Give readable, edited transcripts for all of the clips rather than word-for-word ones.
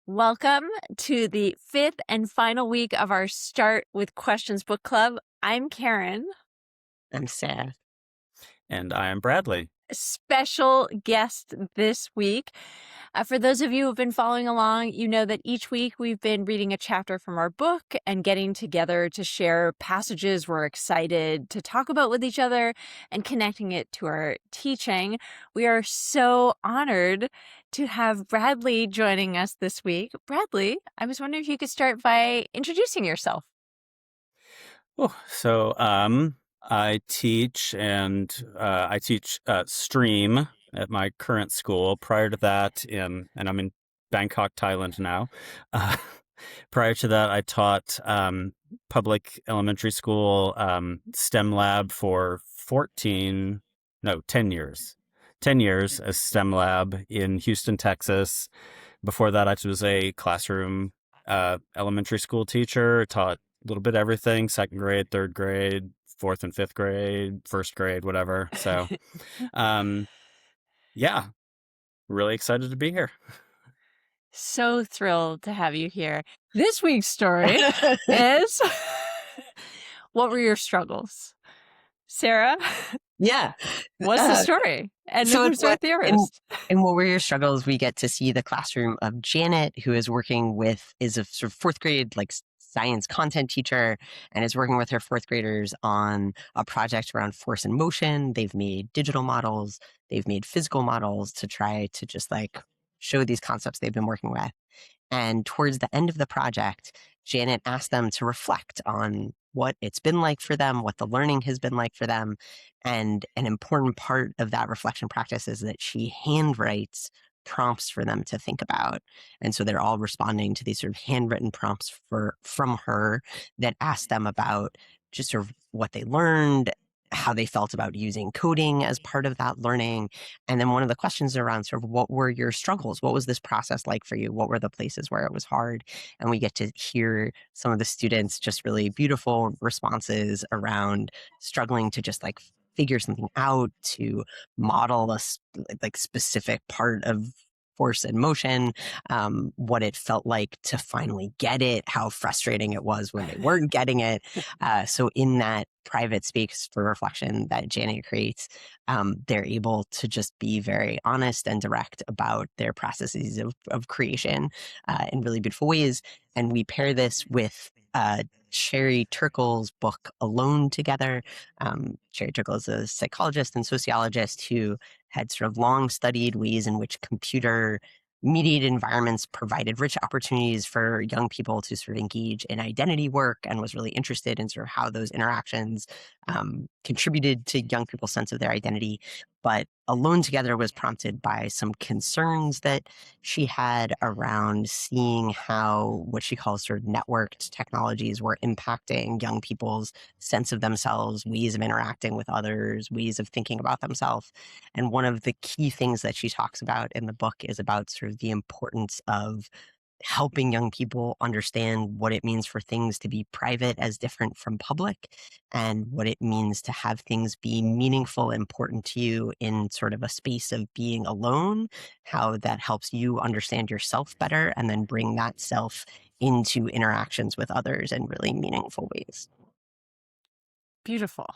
Welcome to the fifth and final week of our Start with Questions book club. I'm Karen. I'm Sarah. And I am Bradley. Special guest this week. For those of you who have been following along, you know that each week we've been reading a chapter from our book and getting together to share passages we're excited to talk about with each other and connecting it to our teaching. We are so honored to have Bradley joining us this week. Bradley, I was wondering if you could start by introducing yourself. I teach Stream at my current school. Prior to that, and I'm in Bangkok, Thailand now. Prior to that, I taught public elementary school STEM lab for 10 years. 10 years as STEM lab in Houston, Texas. Before that, I was a classroom elementary school teacher, taught a little bit of everything: second grade, third grade, fourth and fifth grade, first grade, whatever. So, yeah, really excited to be here. So thrilled to have you here. This week's story is what were your struggles? Sarah? Yeah. What's the story? And so who's our theorist? In What Were Your Struggles, we get to see the classroom of Janet, who is a sort of fourth grade, science content teacher, and is working with her fourth graders on a project around force and motion. They've made digital models, they've made physical models to try to just show these concepts they've been working with. And towards the end of the project, Janet asked them to reflect on what it's been like for them, what the learning has been like for them. And an important part of that reflection practice is that she handwrites prompts for them to think about. And so they're all responding to these sort of handwritten prompts from her that ask them about just sort of what they learned, how they felt about using coding as part of that learning. And then one of the questions around sort of what were your struggles? What was this process like for you? What were the places where it was hard? And we get to hear some of the students' just really beautiful responses around struggling to just figure something out, to model a specific part of force and motion, what it felt like to finally get it, how frustrating it was when they weren't getting it. So in that private space for reflection that Janet creates, they're able to just be very honest and direct about their processes of creation in really beautiful ways. And we pair this with Sherry Turkle's book Alone Together. Sherry Turkle is a psychologist and sociologist who had sort of long studied ways in which computer mediated environments provided rich opportunities for young people to sort of engage in identity work, and was really interested in sort of how those interactions contributed to young people's sense of their identity. But Alone Together was prompted by some concerns that she had around seeing how what she calls sort of networked technologies were impacting young people's sense of themselves, ways of interacting with others, ways of thinking about themselves. And one of the key things that she talks about in the book is about sort of the importance of helping young people understand what it means for things to be private as different from public, and what it means to have things be meaningful, important to you in sort of a space of being alone, how that helps you understand yourself better and then bring that self into interactions with others in really meaningful ways. Beautiful.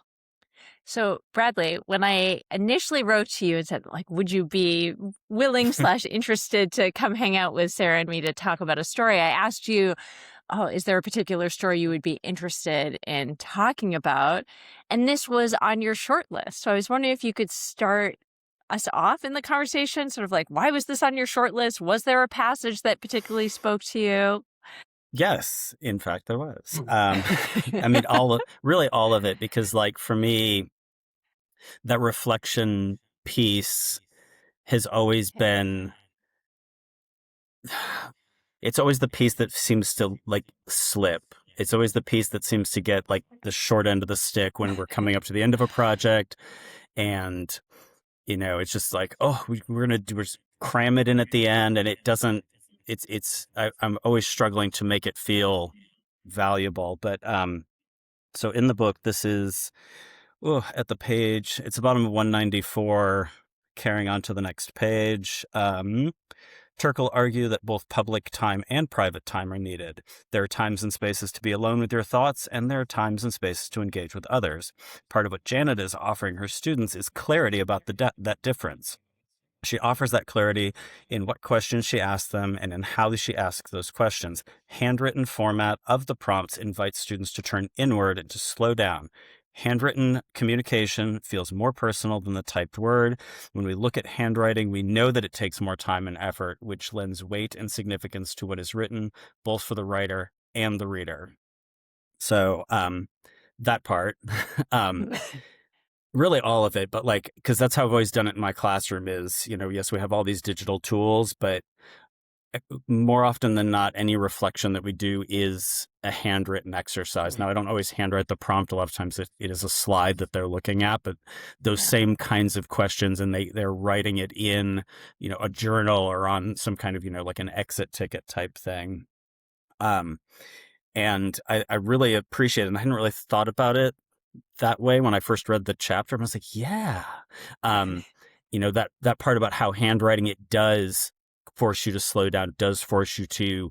So, Bradley, when I initially wrote to you and said, would you be willing / interested to come hang out with Sarah and me to talk about a story, I asked you, is there a particular story you would be interested in talking about? And this was on your short list. So I was wondering if you could start us off in the conversation, sort of why was this on your short list? Was there a passage that particularly spoke to you? Yes, in fact, there was. I mean, all of it, because for me, that reflection piece has always been, it's always the piece that seems to slip. It's always the piece that seems to get the short end of the stick when we're coming up to the end of a project. And, it's just we're going to cram it in at the end, and it doesn't, I'm always struggling to make it feel valuable. But, so in the book, this is, at the page, it's bottom of 194, carrying on to the next page. Turkle argue that both public time and private time are needed. There are times and spaces to be alone with your thoughts, and there are times and spaces to engage with others. Part of what Janet is offering her students is clarity about that difference. She offers that clarity in what questions she asks them and in how she asks those questions. Handwritten format of the prompts invites students to turn inward and to slow down. Handwritten communication feels more personal than the typed word. When we look at handwriting, we know that it takes more time and effort, which lends weight and significance to what is written, both for the writer and the reader. So that part. Really all of it, but like, because that's how I've always done it in my classroom is, yes, we have all these digital tools, but more often than not, any reflection that we do is a handwritten exercise. Now, I don't always handwrite the prompt. A lot of times it is a slide that they're looking at, but those same kinds of questions, and they're writing it in, a journal or on some kind of, like an exit ticket type thing. And I really appreciate it. And I hadn't really thought about it that way when I first read the chapter. I was like, yeah, that part about how handwriting, it does force you to slow down, does force you to,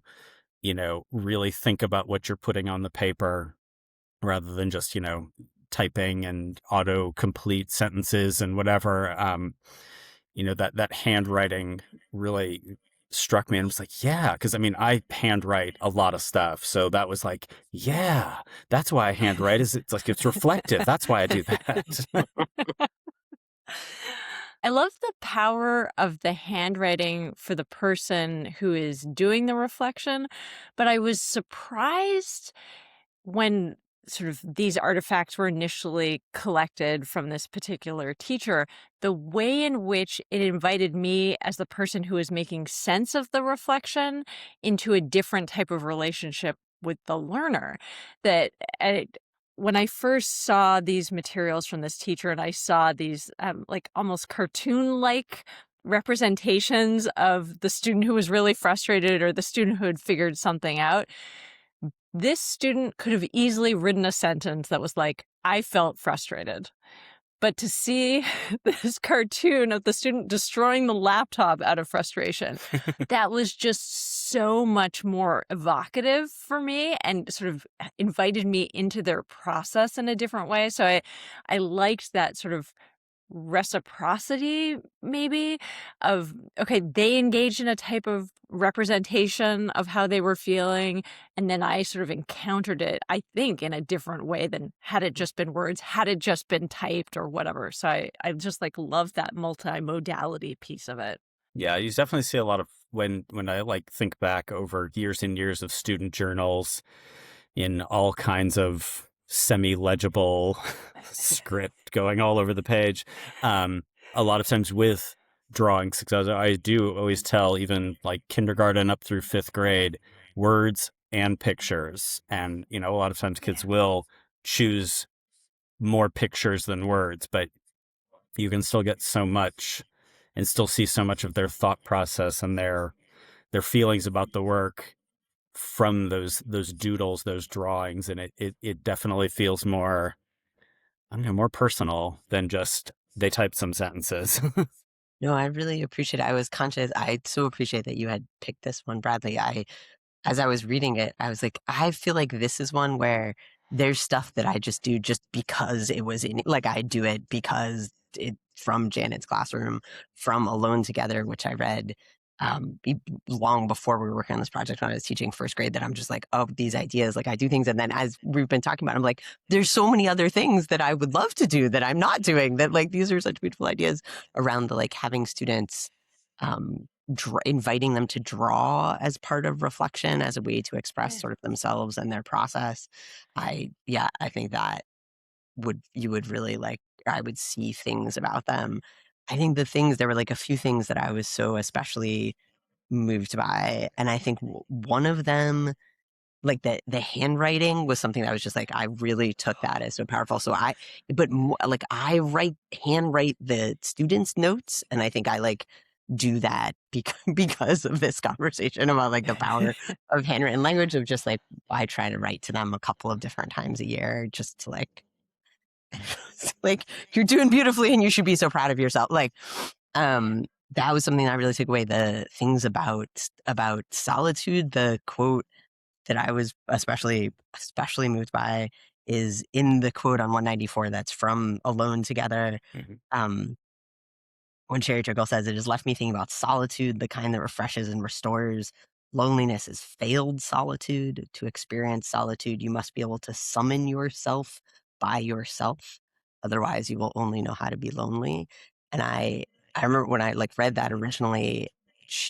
really think about what you're putting on the paper rather than just, typing and auto complete sentences and whatever. That handwriting really struck me and was like, yeah, because I handwrite a lot of stuff. So that was like, yeah, that's why I handwrite, is it's like it's reflective. That's why I do that. I love the power of the handwriting for the person who is doing the reflection, but I was surprised when sort of these artifacts were initially collected from this particular teacher, the way in which it invited me as the person who is making sense of the reflection into a different type of relationship with the learner. That when I first saw these materials from this teacher and I saw these like almost cartoon-like representations of the student who was really frustrated or the student who had figured something out, this student could have easily written a sentence that was like, I felt frustrated. But to see this cartoon of the student destroying the laptop out of frustration, that was just so much more evocative for me and sort of invited me into their process in a different way. So I liked that sort of reciprocity, maybe, of, okay, they engaged in a type of representation of how they were feeling, and then I sort of encountered it, I think, in a different way than had it just been words, had it just been typed or whatever. So I just like love that multimodality piece of it. Yeah, you definitely see a lot of when I like think back over years and years of student journals in all kinds of semi-legible script going all over the page. A lot of times with drawings, because I do always tell even like kindergarten up through 5th grade, words and pictures. And, a lot of times kids will choose more pictures than words, but you can still get so much and still see so much of their thought process and their feelings about the work from those doodles, those drawings, and it definitely feels more, I don't know, more personal than just they typed some sentences. No, I really appreciate it. I was conscious. I so appreciate that you had picked this one, Bradley. As I was reading it, I was like, I feel like this is one where there's stuff that I just do just because it was in, like I do it because it from Janet's classroom, from Alone Together, which I read long before we were working on this project when I was teaching 1st grade, that I'm just like, oh, these ideas, like I do things. And then as we've been talking about, I'm like, there's so many other things that I would love to do that I'm not doing, that like, these are such beautiful ideas around the, like having students, inviting them to draw as part of reflection, as a way to express sort of themselves and their process. I think that you would really like, I would see things about them. I think there were like a few things that I was so especially moved by. And I think one of them, like the handwriting, was something that I was just like, I really took that as so powerful. So I handwrite the students' notes. And I think I like do that because of this conversation about like the power of handwritten language, of just like, I try to write to them a couple of different times a year just to like, like, you're doing beautifully and you should be so proud of yourself. Like, that was something I really took away. The things about solitude, the quote that I was especially moved by is in the quote on 194 that's from Alone Together. Mhm. When Sherry Turkle says, "It has left me thinking about solitude, the kind that refreshes and restores. Loneliness is failed solitude. To experience solitude, you must be able to summon yourself by yourself. Otherwise, you will only know how to be lonely." And I remember when I like read that originally,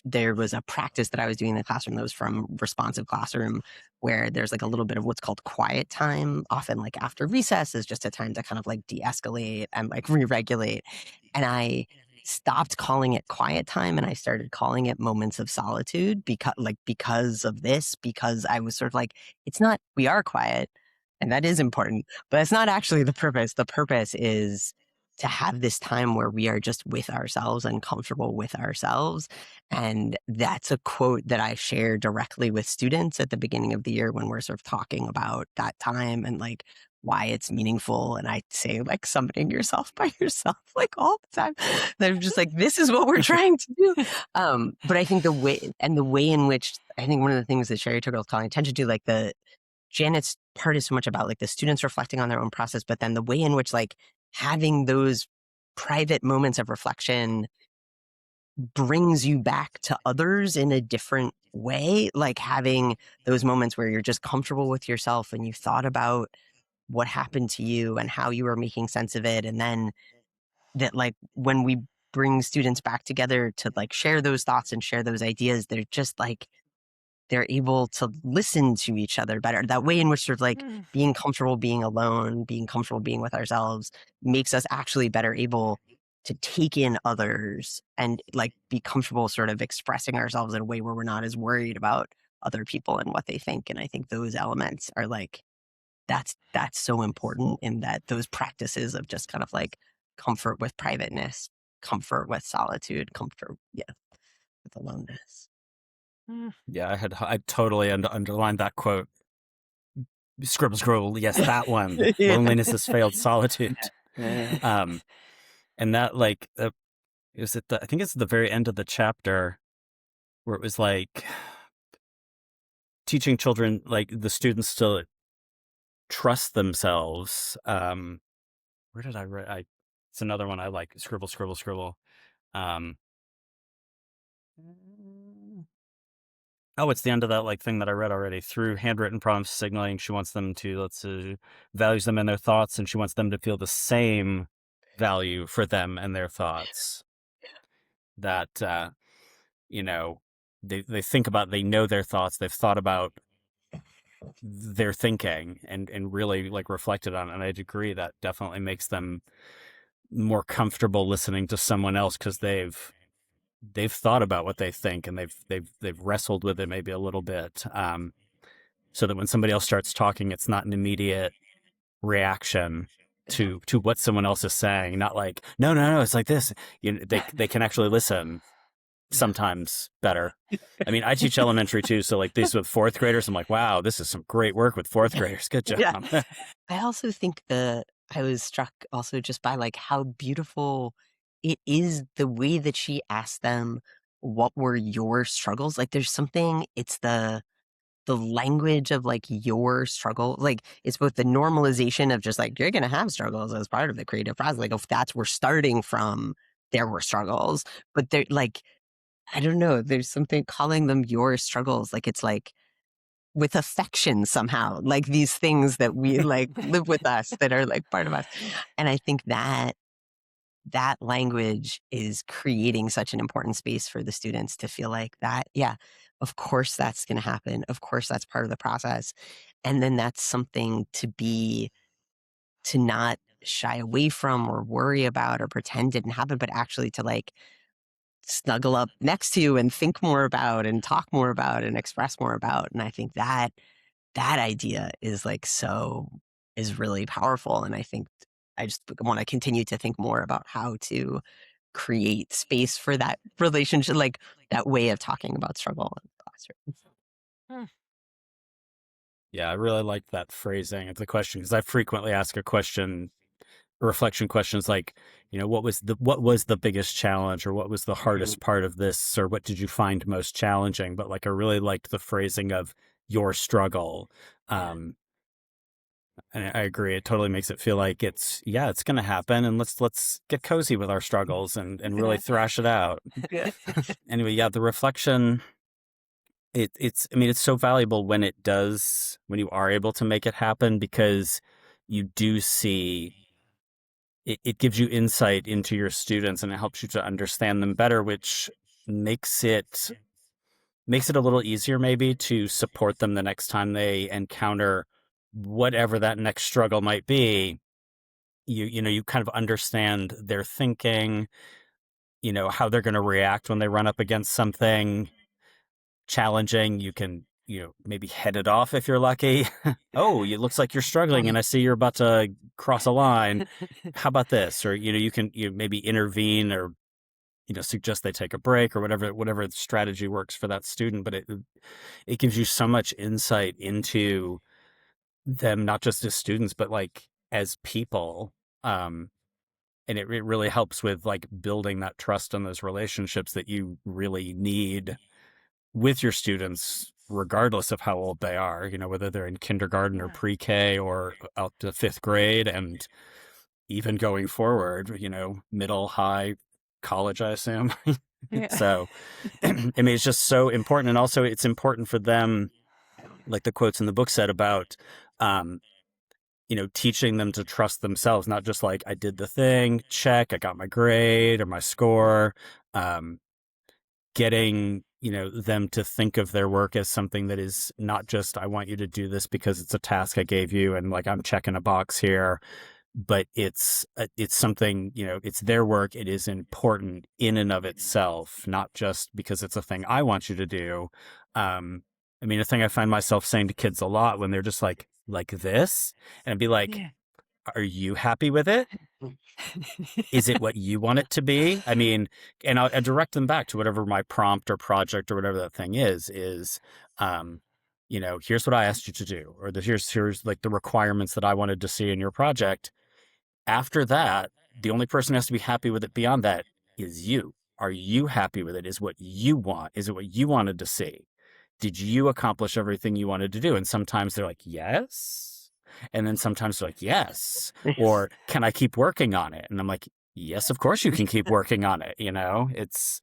there was a practice that I was doing in the classroom that was from Responsive Classroom, where there's like a little bit of what's called quiet time, often like after recess is just a time to kind of like de-escalate and like re-regulate. And I stopped calling it quiet time and I started calling it moments of solitude because of this, because I was sort of like, it's not, we are quiet and that is important, but it's not actually the purpose. The purpose is to have this time where we are just with ourselves and comfortable with ourselves. And that's a quote that I share directly with students at the beginning of the year when we're sort of talking about that time and like why it's meaningful. And I say like summoning yourself by yourself like all the time. They're just like, this is what we're trying to do. But I think the way in which I think one of the things that Sherry Turkle is calling attention to, like the Janet's part is so much about like the students reflecting on their own process, but then the way in which like having those private moments of reflection brings you back to others in a different way, like having those moments where you're just comfortable with yourself and you thought about what happened to you and how you were making sense of it. And then that like when we bring students back together to like share those thoughts and share those ideas, they're just like they're able to listen to each other better. That way in which sort of like being comfortable being alone, being comfortable being with ourselves makes us actually better able to take in others and like be comfortable sort of expressing ourselves in a way where we're not as worried about other people and what they think. And I think those elements are like that's so important in that those practices of just kind of like comfort with privateness, comfort with solitude, comfort with aloneness. Yeah, I totally underlined that quote. Scribble, scroll. Yes, that one. Yeah. Loneliness has failed solitude. Yeah. And that like is it? I think it's the very end of the chapter where it was like teaching children, like the students, to trust themselves. Where did I write? It's another one I like. Scribble, scribble, scribble. Um, oh, it's the end of that like thing that I read already. Through handwritten prompts signaling, she wants them to values them in their thoughts, and she wants them to feel the same value for them and their thoughts. That they think about, they know their thoughts, they've thought about their thinking and really like reflected on it. And I'd agree that definitely makes them more comfortable listening to someone else because they've thought about what they think and they've wrestled with it maybe a little bit, so that when somebody else starts talking, it's not an immediate reaction to what someone else is saying. Not like no, it's like this. They can actually listen sometimes better. I mean, I teach elementary too, so like these with fourth graders, I'm like, wow, this is some great work with fourth graders. Good job. Yeah. I also think that I was struck also just by like how beautiful it is the way that she asked them what were your struggles. Like there's something, it's the language of like your struggle. Like it's both the normalization of just like you're gonna have struggles as part of the creative process. Like if that's we're starting from, there were struggles, but they're like, I don't know, there's something calling them your struggles. Like it's like with affection somehow, like these things that we like live with us that are like part of us. And I think that that language is creating such an important space for the students to feel like that, yeah, of course that's going to happen. Of course that's part of the process. And then that's something to not shy away from or worry about or pretend didn't happen, but actually to like snuggle up next to you and think more about and talk more about and express more about. And I think that that idea is like is really powerful. And I think I just want to continue to think more about how to create space for that relationship, like that way of talking about struggle in the classroom. Yeah, I really like that phrasing of the question because I frequently ask a question reflection questions like, what was the biggest challenge, or what was the hardest part of this, or what did you find most challenging? But like, I really liked the phrasing of your struggle. And I agree. It totally makes it feel like it's going to happen, and let's get cozy with our struggles and really thrash it out. Anyway, yeah, the reflection, it's so valuable when you are able to make it happen, because you do see it gives you insight into your students, and it helps you to understand them better, which makes it a little easier maybe to support them the next time they encounter whatever that next struggle might be. You kind of understand their thinking, how they're going to react when they run up against something challenging. You can, maybe head it off if you're lucky. Oh, it looks like you're struggling, and I see you're about to cross a line. How about this? Or, you can maybe intervene, or, suggest they take a break, or whatever strategy works for that student. But it gives you so much insight into them, not just as students, but like as people. And it really helps with like building that trust and those relationships that you really need with your students, regardless of how old they are, whether they're in kindergarten or pre-K or up to fifth grade, and even going forward, middle, high, college, I assume. So, I mean, it's just so important. And also it's important for them, like the quotes in the book said about, teaching them to trust themselves, not just like, I did the thing, check, I got my grade or my score. Getting, them to think of their work as something that is not just, I want you to do this because it's a task I gave you, and like, I'm checking a box here, but it's something, it's their work. It is important in and of itself, not just because it's a thing I want you to do. I mean, a thing I find myself saying to kids a lot when they're just like this, and I'd be like, are you happy with it? Is it what you want it to be? I mean, and I direct them back to whatever my prompt or project or whatever that thing is, here's what I asked you to do, or here's like the requirements that I wanted to see in your project. After that, the only person who has to be happy with it beyond that is you. Are you happy with it? Is what you want? Is it what you wanted to see? Did you accomplish everything you wanted to do? And sometimes they're like, yes. And then sometimes they're like, yes. Or can I keep working on it? And I'm like, yes, of course you can keep working on it. It's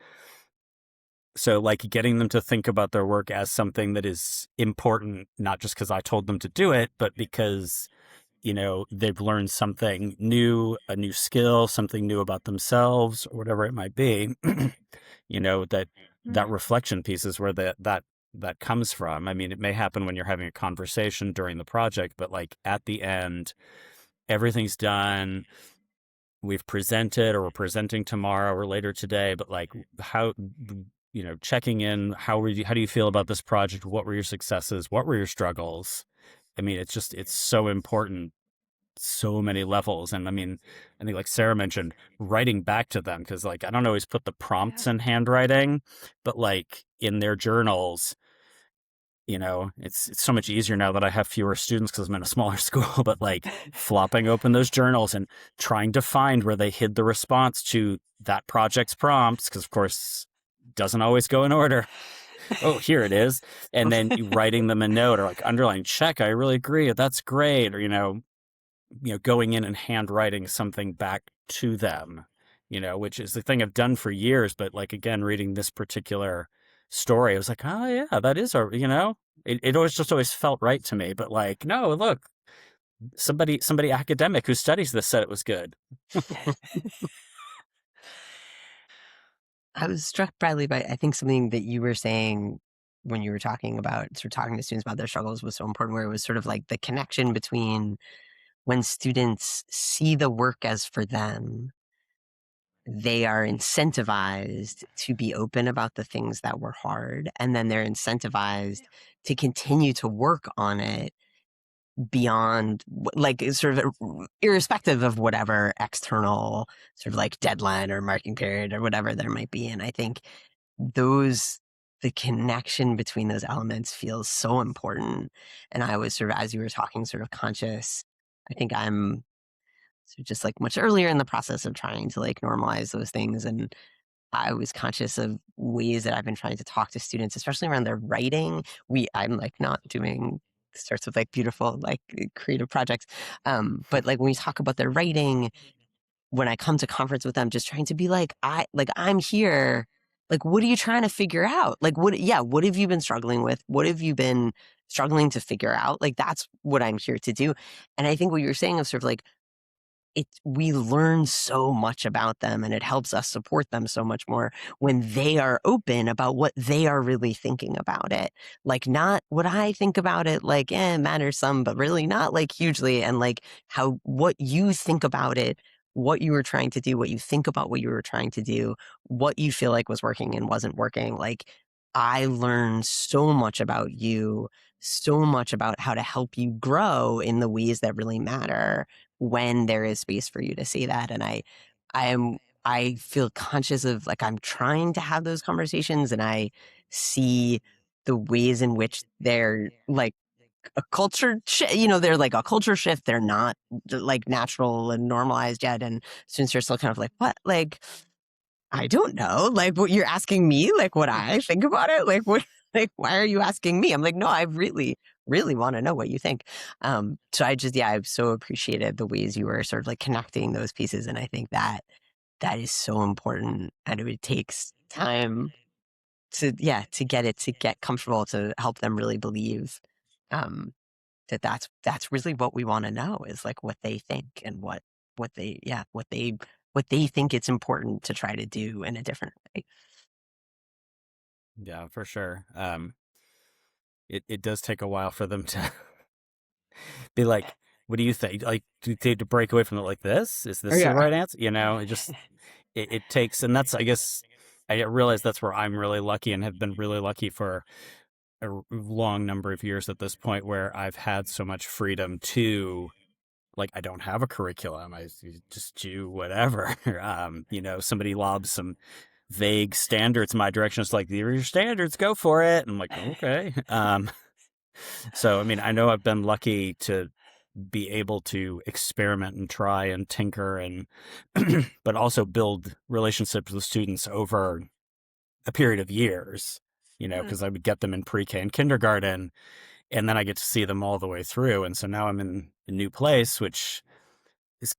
so like getting them to think about their work as something that is important, not just because I told them to do it, but because they've learned something new, a new skill, something new about themselves, or whatever it might be. That reflection piece is where that comes from. I mean, it may happen when you're having a conversation during the project, but like at the end, everything's done. We've presented, or we're presenting tomorrow or later today, but like how, checking in, how do you feel about this project? What were your successes? What were your struggles? I mean, it's so important, so many levels. And I mean, I think like Sarah mentioned, writing back to them, because like, I don't always put the prompts in handwriting, but like in their journals, it's so much easier now that I have fewer students because I'm in a smaller school, but like flopping open those journals and trying to find where they hid the response to that project's prompts, because of course doesn't always go in order. Oh, here it is. And then you writing them a note, or like underline, check, I really agree, that's great. Or, going in and handwriting something back to them, which is the thing I've done for years. But like, again, reading this particular story, I was like, oh yeah, that is it always felt right to me. But like, no, look, somebody academic who studies this said it was good. I was struck, Bradley, by I think something that you were saying when you were talking to students about their struggles was so important, where it was sort of like the connection between when students see the work as for them, they are incentivized to be open about the things that were hard, and then they're incentivized to continue to work on it beyond, like, sort of irrespective of whatever external sort of like deadline or marking period or whatever there might be. And I think the connection between those elements feels so important. And I was sort of, as you were talking, sort of conscious. I think I'm So just like much earlier in the process of trying to like normalize those things. And I was conscious of ways that I've been trying to talk to students, especially around their writing. I'm like not doing sorts of like beautiful, like creative projects. But like when we talk about their writing, when I come to conference with them, just trying to be like, I'm here. Like, what are you trying to figure out? Like, what have you been struggling with? What have you been struggling to figure out? Like, that's what I'm here to do. And I think what you're saying is sort of like, we learn so much about them, and it helps us support them so much more when they are open about what they are really thinking about it. Like, not what I think about it, like, it matters some, but really not like hugely. And like what you think about it, what you were trying to do, what you think about what you were trying to do, what you feel like was working and wasn't working. Like, I learned so much about you, so much about how to help you grow in the ways that really matter when there is space for you to say that. And I feel conscious of like, I'm trying to have those conversations, and I see the ways in which they're like a they're like a culture shift. They're not like natural and normalized yet. And students are still kind of like, what? Like, I don't know. Like, what you're asking me, like what I think about it. Like, what, like, why are you asking me? I'm like, no, I really, really want to know what you think. So I've so appreciated the ways you were sort of like connecting those pieces. And I think that is so important. And it takes time to get comfortable, to help them really believe, that's really what we want to know, is like what they think, and what they, what they think it's important to try to do in a different way. Yeah, for sure. It does take a while for them to be like, what do you think? Like, to break away from it like this? Is this the Yeah. right answer? It just, it takes, and that's, I guess, I realize that's where I'm really lucky and have been really lucky for a long number of years at this point, where I've had so much freedom to, like, I don't have a curriculum. I just do whatever. Somebody lobs some vague standards in my direction. It's like, here are your standards, go for it. And I'm like, okay. So, I mean, I know I've been lucky to be able to experiment and try and tinker and, but also build relationships with students over a period of years, because I would get them in pre-K and kindergarten, and then I get to see them all the way through. And so now I'm in a new place, which is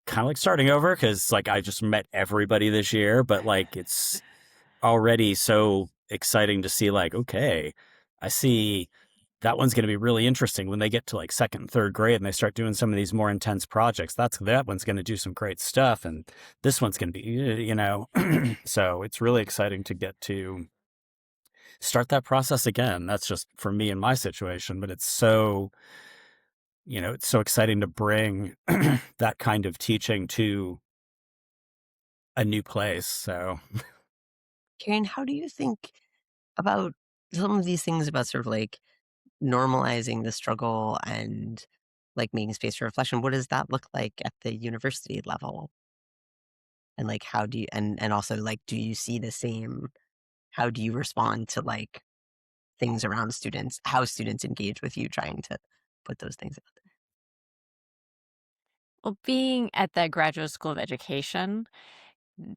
kind of like starting over, because like I just met everybody this year, but like it's already so exciting to see, like, okay, I see that one's going to be really interesting when they get to like second and third grade and they start doing some of these more intense projects. That one's going to do some great stuff, and this one's going to be, so it's really exciting to get to start that process again. That's just for me in my situation, but it's so exciting to bring that kind of teaching to a new place. So, Karen, how do you think about some of these things about sort of like normalizing the struggle and like making space for reflection? What does that look like at the university level? And like, how do you, and also like, do you see the same, how do you respond to like things around students, how students engage with you trying to put those things out Well, being at the Graduate School of Education,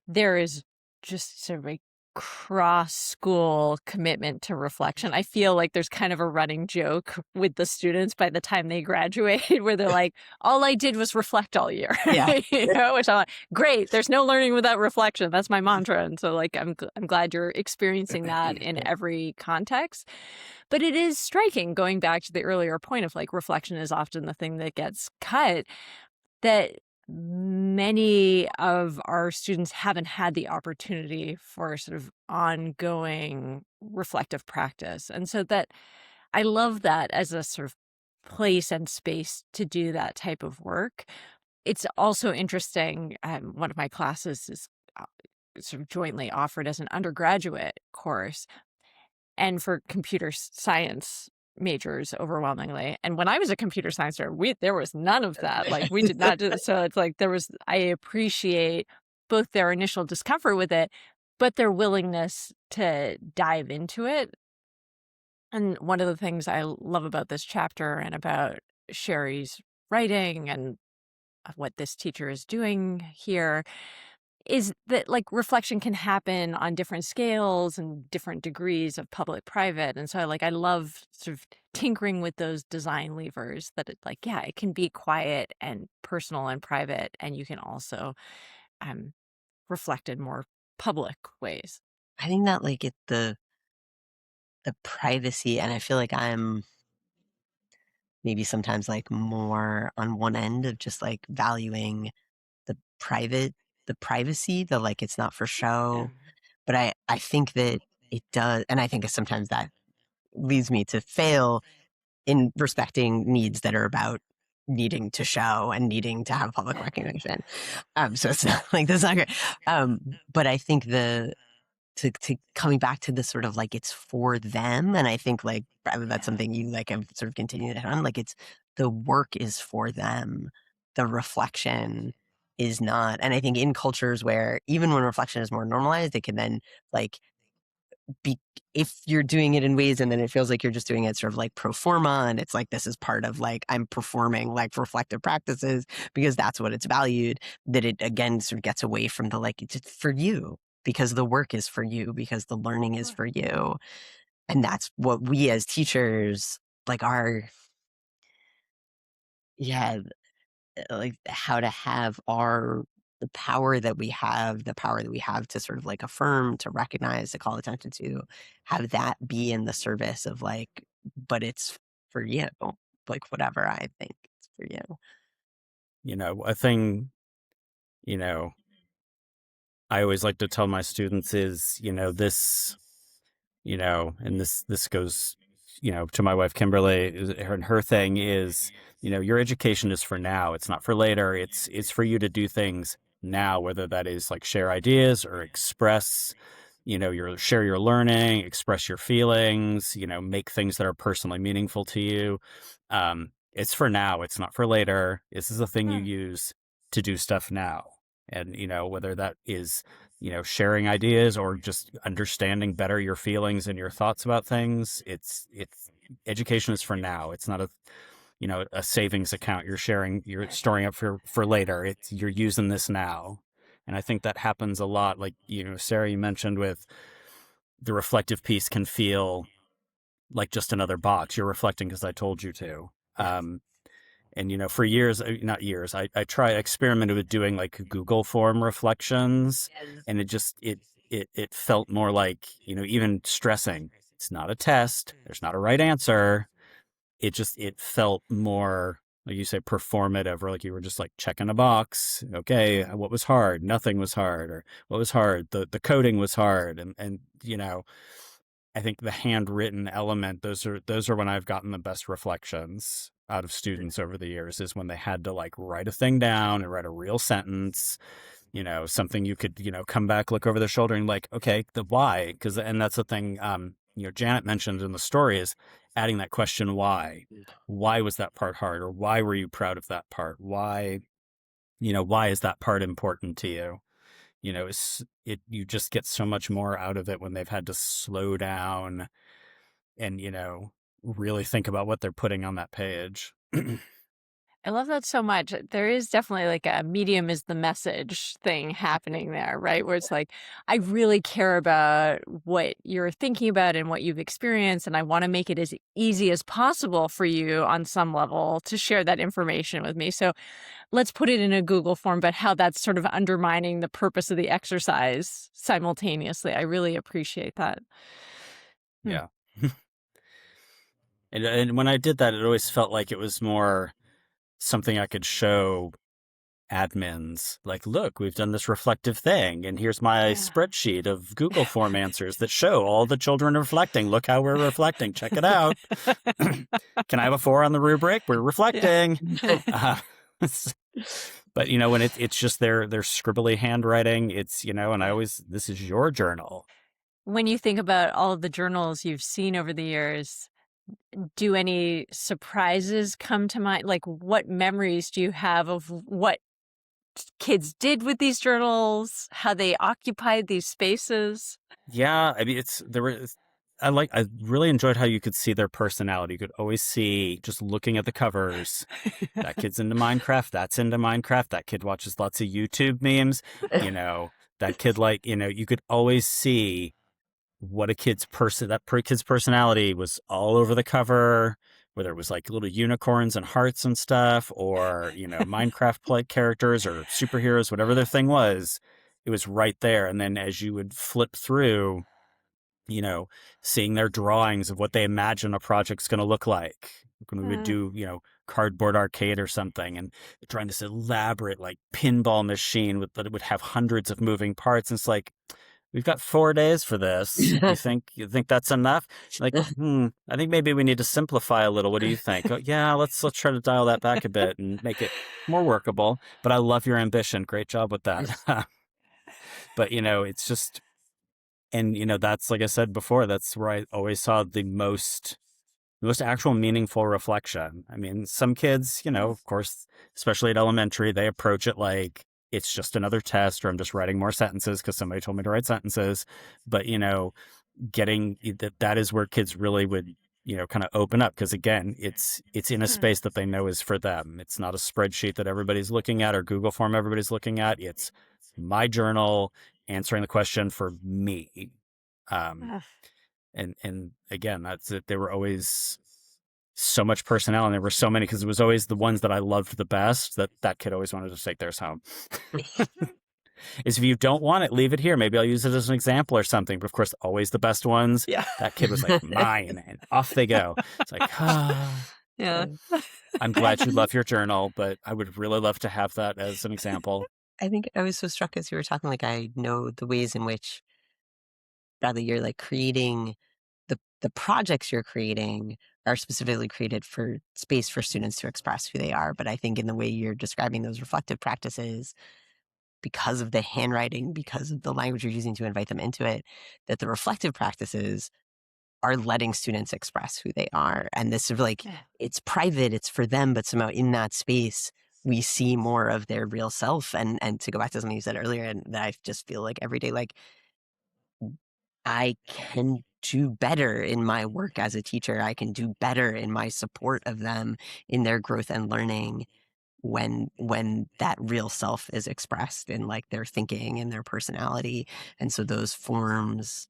there is just sort of a cross-school commitment to reflection. I feel like there's kind of a running joke with the students by the time they graduate, where they're like, all I did was reflect all year. Yeah. Which I'm like, great, there's no learning without reflection. That's my mantra. And so like I'm glad you're experiencing that in every context. But it is striking, going back to the earlier point of like reflection is often the thing that gets cut, that many of our students haven't had the opportunity for sort of ongoing reflective practice. And so that I love that as a sort of place and space to do that type of work. It's also interesting. One of my classes is sort of jointly offered as an undergraduate course, and for computer science majors overwhelmingly. And when I was a computer science student, there was none of that. Like, we did not do. So it's like I appreciate both their initial discomfort with it, but their willingness to dive into it. And one of the things I love about this chapter and about Sherry's writing and what this teacher is doing here is that like reflection can happen on different scales and different degrees of public private. And so I love sort of tinkering with those design levers that it like, yeah, it can be quiet and personal and private, and you can also reflect in more public ways. I think that like the privacy, and I feel like I'm maybe sometimes like more on one end of just like valuing the privacy, the like it's not for show. But I think that it does, and I think sometimes that leads me to fail in respecting needs that are about needing to show and needing to have public recognition. So it's not like that's not great. But I think to coming back to this sort of like it's for them, and I think like rather that's something you like have sort of continued on, like it's the work is for them, the reflection is not. And I think in cultures where even when reflection is more normalized, it can then like be, if you're doing it in ways and then it feels like you're just doing it sort of like pro forma, and it's like this is part of like I'm performing like reflective practices because that's what it's valued, that it again sort of gets away from the like it's for you because the work is for you, because the learning is for you. And that's what we as teachers like are, yeah, like how to have our the power that we have, the power that we have to sort of like affirm, to recognize, to call attention to, have that be in the service of like, but it's for you, like whatever I think it's for you. You know, a thing, you know, I always like to tell my students is, this, and this goes, to my wife, Kimberly, her thing is, your education is for now. It's not for later. It's for you to do things now, whether that is like share ideas or express, share your learning, express your feelings, make things that are personally meaningful to you. It's for now. It's not for later. This is a thing you use to do stuff now. And, whether that is, sharing ideas or just understanding better your feelings and your thoughts about things, it's education is for now. It's not a savings account you're storing up for later. You're using this now. And I think that happens a lot. Like, Sarah, you mentioned with the reflective piece can feel like just another box. You're reflecting because I told you to. And, for years, not years, I experimented with doing like Google form reflections, and it felt more like, even stressing. It's not a test. There's not a right answer. It felt more, like you say, performative, or like you were just like checking a box. Okay, what was hard? Nothing was hard. Or what was hard? The coding was hard. And I think the handwritten element, those are when I've gotten the best reflections out of students over the years, is when they had to like write a thing down and write a real sentence, something you could, come back, look over their shoulder and like, okay, the why. And that's the thing, Janet mentioned in the story is adding that question, why was that part hard? Or why were you proud of that part? Why is that part important to you? You just get so much more out of it when they've had to slow down and, really think about what they're putting on that page. I love that so much. There is definitely like a medium is the message thing happening there, right? Where it's like, I really care about what you're thinking about and what you've experienced, and I want to make it as easy as possible for you on some level to share that information with me. So let's put it in a Google form, but how that's sort of undermining the purpose of the exercise simultaneously. I really appreciate that. Yeah. And when I did that, it always felt like it was more something I could show admins. Like, look, we've done this reflective thing, and here's my spreadsheet of Google form answers that show all the children reflecting. Look how we're reflecting. Check it out. Can I have a 4 on the rubric? We're reflecting. But, when it's just their scribbly handwriting, it's, and I always, this is your journal. When you think about all of the journals you've seen over the years, do any surprises come to mind? Like, what memories do you have of what kids did with these journals, how they occupied these spaces? Yeah, I mean, I really enjoyed how you could see their personality. You could always see, just looking at the covers, that kid's into Minecraft, that's into Minecraft, that kid watches lots of YouTube memes, that kid, you could always see what a kid's kid's personality was all over the cover, whether it was like little unicorns and hearts and stuff, or Minecraft play characters or superheroes, whatever their thing was, it was right there. And then as you would flip through, seeing their drawings of what they imagine a project's going to look like when we would do, cardboard arcade or something, and trying this elaborate like pinball machine that it would have hundreds of moving parts. And it's like, we've got 4 days for this. You think that's enough? Like, I think maybe we need to simplify a little. What do you think? Oh, yeah, let's try to dial that back a bit and make it more workable. But I love your ambition. Great job with that. But it's just, and that's, like I said before, that's where I always saw the most actual meaningful reflection. I mean, some kids, of course, especially at elementary, they approach it like it's just another test, or I'm just writing more sentences because somebody told me to write sentences. But, getting that is where kids really would, kind of open up, because again, it's in a space that they know is for them. It's not a spreadsheet that everybody's looking at or Google form everybody's looking at. It's my journal answering the question for me. And again, that's it. There were always so much personnel, and there were so many, because it was always the ones that I loved the best that kid always wanted to take theirs home. Is, if you don't want it, leave it here. Maybe I'll use it as an example or something. But of course, always the best ones. Yeah. That kid was like, mine, and off they go. It's like, yeah. I'm glad you love your journal, but I would really love to have that as an example. I think I was so struck as you were talking, like, I know the ways in which, Bradley, you're like creating the projects you're creating are specifically created for space for students to express who they are. But I think in the way you're describing those reflective practices, because of the handwriting, because of the language you're using to invite them into it, that the reflective practices are letting students express who they are. And this is like, it's private, it's for them, but somehow in that space, we see more of their real self. And to go back to something you said earlier, and that I just feel like every day, like, I can do better in my work as a teacher. I can do better in my support of them in their growth and learning when that real self is expressed in like their thinking and their personality. And so those forms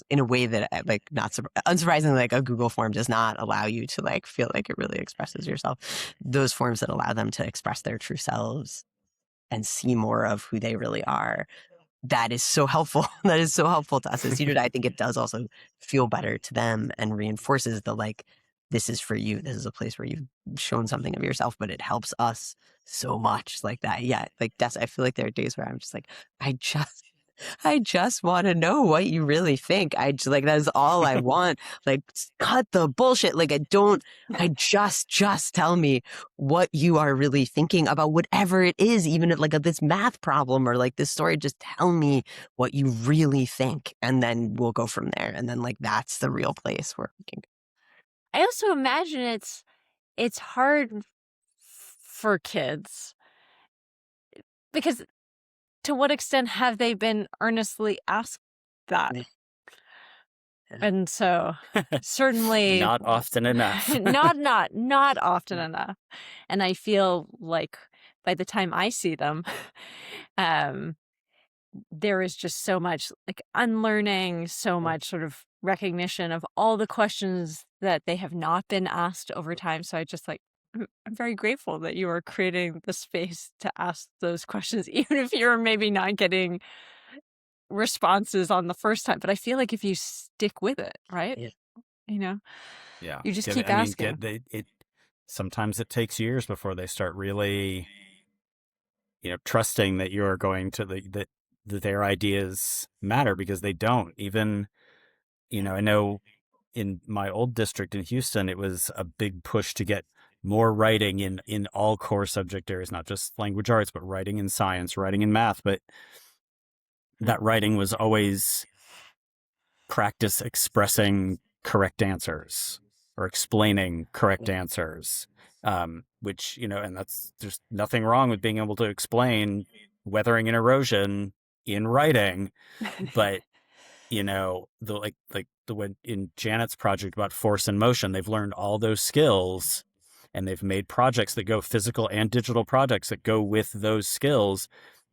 in a way that, like, not unsurprisingly, like a Google form does not allow you to like feel like it really expresses yourself. Those forms that allow them to express their true selves and see more of who they really are, that is so helpful. That is so helpful to us as teachers. I think it does also feel better to them and reinforces the, like, this is for you. This is a place where you've shown something of yourself, but it helps us so much, like that. Yeah. Like, I feel like there are days where I'm just like, I just want to know what you really think. Like, that is all I want. Like, cut the bullshit. Like, just tell me what you are really thinking about whatever it is, even if like this math problem or like this story, just tell me what you really think. And then we'll go from there. And then like, that's the real place where we can go. I also imagine it's hard for kids, because to what extent have they been earnestly asked that? And so certainly Not often enough. not often enough. And I feel like by the time I see them, there is just so much like unlearning, so much sort of recognition of all the questions that they have not been asked over time. So I just like, I'm very grateful that you are creating the space to ask those questions, even if you're maybe not getting responses on the first time. But I feel like if you stick with it, right? Yeah. Yeah. You just keep asking. Sometimes it takes years before they start really, trusting that you're going to that their ideas matter, because they don't. Even, I know in my old district in Houston, it was a big push to get more writing in all core subject areas, not just language arts, but writing in science, writing in math. But that writing was always practice expressing correct answers or explaining correct answers, which, and there's nothing wrong with being able to explain weathering and erosion in writing, but the when in Janet's project about force and motion, they've learned all those skills and they've made projects that go physical and digital projects that go with those skills.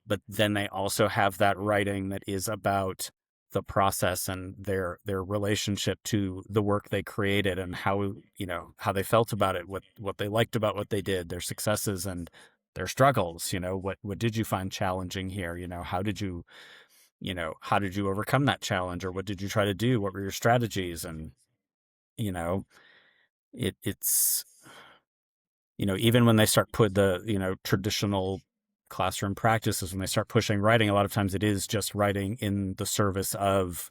But then they also have that writing that is about the process and their relationship to the work they created and how they felt about it, what they liked about what they did, their successes and their struggles. What did you find challenging here? How did you overcome that challenge, or what did you try to do? What were your strategies? And it's even when they start put the traditional classroom practices, when they start pushing writing, a lot of times it is just writing in the service of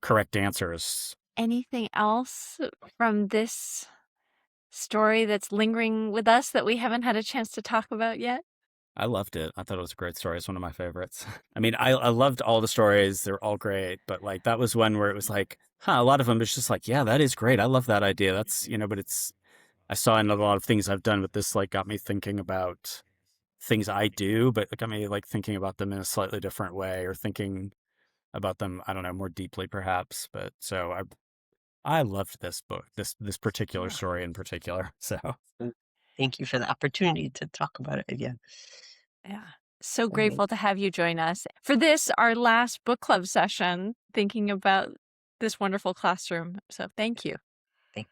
correct answers. Anything else from this story that's lingering with us that we haven't had a chance to talk about yet? I loved it. I thought it was a great story. It's one of my favorites. I mean, I loved all the stories. They're all great. But like, that was one where it was like, a lot of them, it's just like, yeah, that is great. I love that idea. That's, but I saw in a lot of things I've done with this, like, got me thinking about things I do, but got me like thinking about them in a slightly different way, or thinking about them, I don't know, more deeply perhaps. But so I loved this book, this particular story in particular. So Thank you for the opportunity to talk about it again. Yeah. So grateful to have you join us for this, our last book club session, thinking about this wonderful classroom. So thank you. Thank you.